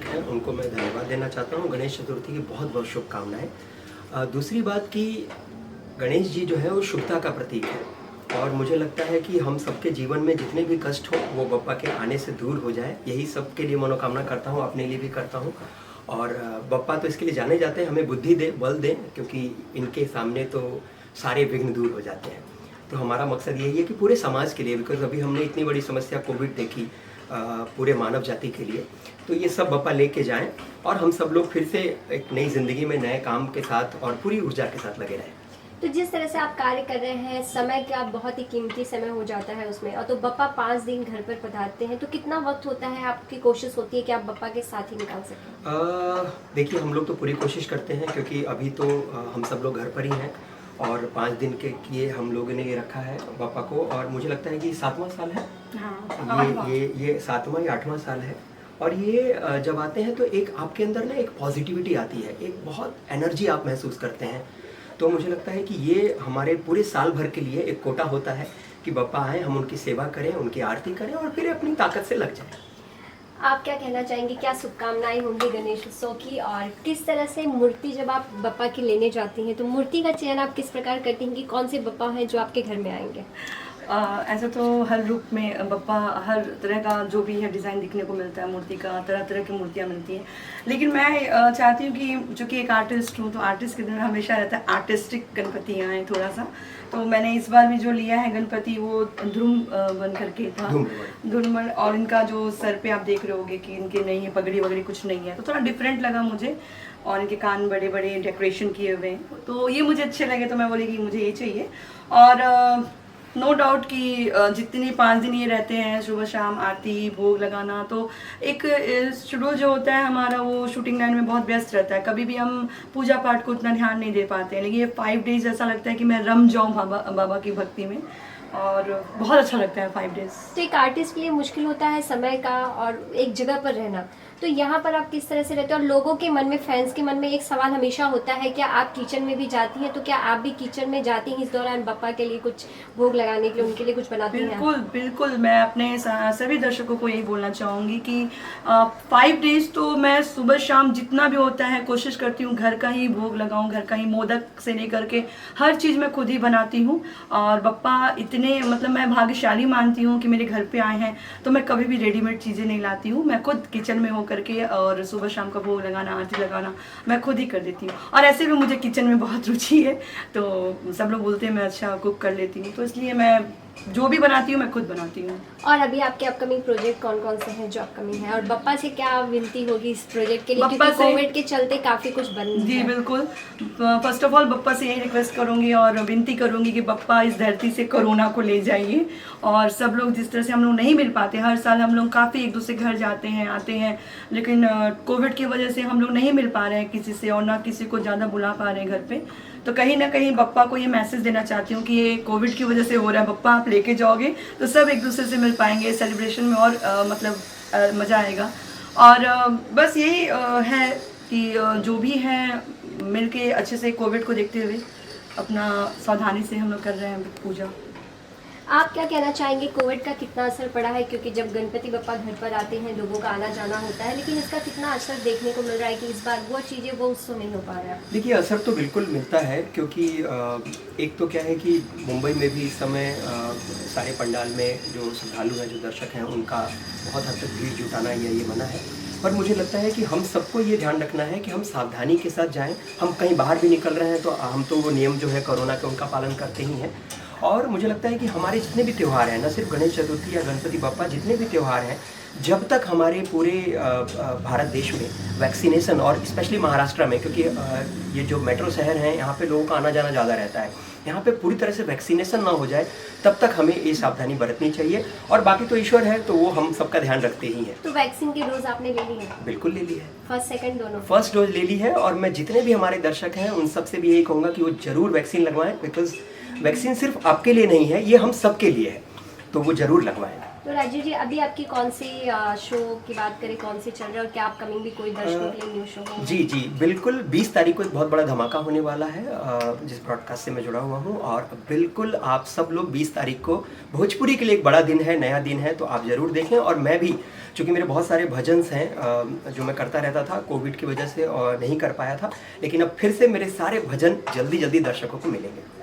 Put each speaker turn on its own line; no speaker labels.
हैं उनको मैं धन्यवाद देना चाहता हूँ। गणेश चतुर्थी की बहुत बहुत शुभकामनाएं। दूसरी बात कि गणेश जी जो है वो शुभता का प्रतीक है और मुझे लगता है कि हम सबके जीवन में जितने भी कष्ट हो वो बप्पा के आने से दूर हो जाए, यही सबके लिए मनोकामना करता हूँ, अपने लिए भी करता हूँ। और बप्पा तो इसके लिए जाने जाते हैं, हमें बुद्धि दे, बल दें, क्योंकि इनके सामने तो सारे विघ्न दूर हो जाते हैं। तो हमारा मकसद यही है कि पूरे समाज के लिए, बिकॉज अभी हमने इतनी बड़ी समस्या कोविड देखी पूरे मानव जाति के लिए, तो ये सब बप्पा लेके जाएं और हम सब लोग फिर से एक नई ज़िंदगी में नए काम के साथ और पूरी ऊर्जा के साथ लगे रहें।
तो जिस तरह से आप कार्य कर रहे हैं, समय का बहुत ही कीमती समय हो जाता है उसमें, और तो बप्पा 5 दिन घर पर पधारते हैं, तो कितना वक्त होता है, आपकी कोशिश होती है कि आप बप्पा के साथ ही निकाल सकें?
देखिए, हम लोग तो पूरी कोशिश करते हैं क्योंकि अभी तो हम सब लोग घर पर ही हैं और 5 दिन के लिए हम लोगों ने ये रखा है बप्पा को, और मुझे लगता है कि 7वां साल है।
हाँ,
ये 7वां या 8वां साल है। और ये जब आते हैं तो एक आपके अंदर ना एक पॉजिटिविटी आती है, एक बहुत एनर्जी आप महसूस करते हैं। तो मुझे लगता है कि ये हमारे पूरे साल भर के लिए एक कोटा होता है कि बप्पा आए, हम उनकी सेवा करें, उनकी आरती करें और फिर अपनी ताकत से लग जाएं।
आप क्या कहना चाहेंगे, क्या शुभकामनाएं होंगी गणेश उत्सव की, और किस तरह से मूर्ति जब आप बप्पा की लेने जाती हैं तो मूर्ति का चयन आप किस प्रकार करती हैं कि कौन से बप्पा हैं जो आपके घर में आएंगे?
ऐसा तो हर रूप में बप्पा, हर तरह का जो भी है डिज़ाइन दिखने को मिलता है, मूर्ति का तरह तरह की मूर्तियाँ मिलती हैं। लेकिन मैं चाहती हूँ कि चूँकि एक आर्टिस्ट हूँ तो आर्टिस्ट के दिन हमेशा रहता है आर्टिस्टिक गणपति आए थोड़ा सा। तो मैंने इस बार भी जो लिया है गणपति वो ध्रुम बन करके था, धुरमण, और इनका जो सर पे आप देख रहे होगे कि इनके नहीं है पगड़ी वगड़ी कुछ नहीं है, तो थोड़ा डिफरेंट लगा मुझे। और इनके कान बड़े बड़े डेकोरेशन किए हुए हैं, तो ये मुझे अच्छे लगे, तो मैं बोली कि मुझे ये चाहिए। और नो डाउट कि जितनी 5 दिन ये रहते हैं, सुबह शाम आरती भोग लगाना, तो एक शेड्यूल जो होता है हमारा वो शूटिंग लाइन में बहुत व्यस्त रहता है, कभी भी हम पूजा पाठ को उतना ध्यान नहीं दे पाते हैं। लेकिन ये 5 डेज ऐसा लगता है कि मैं रम जाऊँ बाबा की भक्ति में, और बहुत अच्छा लगता है 5 डेज।
तो एक आर्टिस्ट के लिए मुश्किल होता है समय का और एक जगह पर रहना, तो यहाँ पर आप किस तरह से रहते हैं? और लोगों के मन में, फैंस के मन में एक सवाल हमेशा होता है, क्या आप किचन में भी जाती हैं? तो क्या आप भी किचन में जाती हैं इस दौरान बप्पा के लिए कुछ भोग लगाने के लिए, उनके लिए कुछ बनाती हैं?
बिल्कुल बिल्कुल, मैं अपने सभी दर्शकों को यही बोलना चाहूँगी कि 5 डेज तो मैं सुबह शाम जितना भी होता है कोशिश करती हूँ घर का ही भोग लगाऊँ, घर का ही मोदक से लेकर के हर चीज़ मैं खुद ही बनाती हूँ। और बप्पा इतने, मतलब मैं भाग्यशाली मानती हूँ कि मेरे घर पे आए हैं, तो मैं कभी भी रेडीमेड चीज़ें नहीं लाती हूँ, मैं खुद किचन में करके और सुबह शाम का भोग लगाना, आरती लगाना मैं खुद ही कर देती हूँ। और ऐसे भी मुझे किचन में बहुत रुचि है, तो सब लोग बोलते हैं मैं अच्छा कुक कर लेती हूँ, तो इसलिए मैं जो भी बनाती हूँ मैं खुद बनाती हूँ।
और अभी आपके अपकमिंग प्रोजेक्ट कौन कौन से हैं जो अपकमिंग है, और बप्पा से क्या विनती होगी इस प्रोजेक्ट के लिए, क्योंकि कोविड के चलते काफ़ी कुछ बन
जी
है।
बिल्कुल, फर्स्ट ऑफ ऑल बप्पा से यही रिक्वेस्ट करूँगी और विनती करूँगी कि बप्पा इस धरती से कोरोना को ले जाइए। और सब लोग जिस तरह से हम लोग नहीं मिल पाते, हर साल हम लोग काफ़ी एक दूसरे घर जाते हैं आते हैं, लेकिन कोविड की वजह से हम लोग नहीं मिल पा रहे हैं किसी से, और ना किसी को ज़्यादा बुला पा रहे हैं घर पे। तो कहीं ना कहीं बप्पा को ये मैसेज देना चाहती हूँ कि ये कोविड की वजह से हो रहा है, बप्पा आप लेके जाओगे तो सब एक दूसरे से मिल पाएंगे, सेलिब्रेशन में और मतलब मज़ा आएगा। और बस यही है कि जो भी है मिलके अच्छे से कोविड को देखते हुए अपना सावधानी से हम लोग कर रहे हैं पूजा।
आप क्या कहना चाहेंगे, कोविड का कितना असर पड़ा है? क्योंकि जब गणपति बप्पा घर पर आते हैं लोगों का आना जाना होता है, लेकिन इसका कितना असर देखने को मिल रहा है कि इस बार वो चीज़ें वो उत्सव नहीं हो पा रहा है?
देखिए, असर तो बिल्कुल मिलता है क्योंकि एक तो क्या है कि मुंबई में भी इस समय सारे पंडाल में जो श्रद्धालु हैं, जो दर्शक हैं, उनका बहुत हद तक भीड़ जुटाना ये मना है। पर मुझे लगता है कि हम सबको ये ध्यान रखना है कि हम सावधानी के साथ जाएं। हम कहीं बाहर भी निकल रहे हैं तो हम तो वो नियम जो है कोरोना के, उनका पालन करते ही हैं। और मुझे लगता है कि हमारे जितने भी त्यौहार हैं, न सिर्फ गणेश चतुर्थी या गणपति बप्पा, जितने भी त्यौहार हैं, जब तक हमारे पूरे भारत देश में वैक्सीनेशन, और स्पेशली महाराष्ट्र में, क्योंकि ये जो मेट्रो शहर हैं यहाँ पे लोगों का आना जाना ज़्यादा रहता है, यहाँ पे पूरी तरह से वैक्सीनेशन ना हो जाए तब तक हमें ये सावधानी बरतनी चाहिए। और बाकी तो ईश्वर है, तो वो हम सबका ध्यान रखते ही हैं।
तो वैक्सीन की डोज आपने ले ली है?
बिल्कुल ले ली है,
फर्स्ट सेकंड दोनों?
फर्स्ट डोज ले ली है। और मैं जितने भी हमारे दर्शक हैं उन सबसे भी यही कहूँगा कि वो ज़रूर वैक्सीन लगवाएं, बिकॉज वैक्सीन सिर्फ आपके लिए नहीं है, ये हम सबके लिए है। तो वो ज़रूर लगवाएं।
तो राजीव जी, अभी आपकी कौन सी शो की बात करें, कौन से चल रहे हैं और क्या अपकमिंग भी कोई दर्शकों के लिए न्यू शो होगा?
जी जी बिल्कुल, 20 तारीख को एक बहुत बड़ा धमाका होने वाला है जिस ब्रॉडकास्ट से मैं जुड़ा हुआ हूँ। और बिल्कुल आप सब लोग 20 तारीख को, भोजपुरी के लिए एक बड़ा दिन है, नया दिन है, तो आप ज़रूर देखें। और मैं भी, चूँकि मेरे बहुत सारे भजन्स हैं जो मैं करता रहता था, कोविड की वजह से और नहीं कर पाया था, लेकिन अब फिर से मेरे सारे भजन जल्दी जल्दी दर्शकों को मिलेंगे।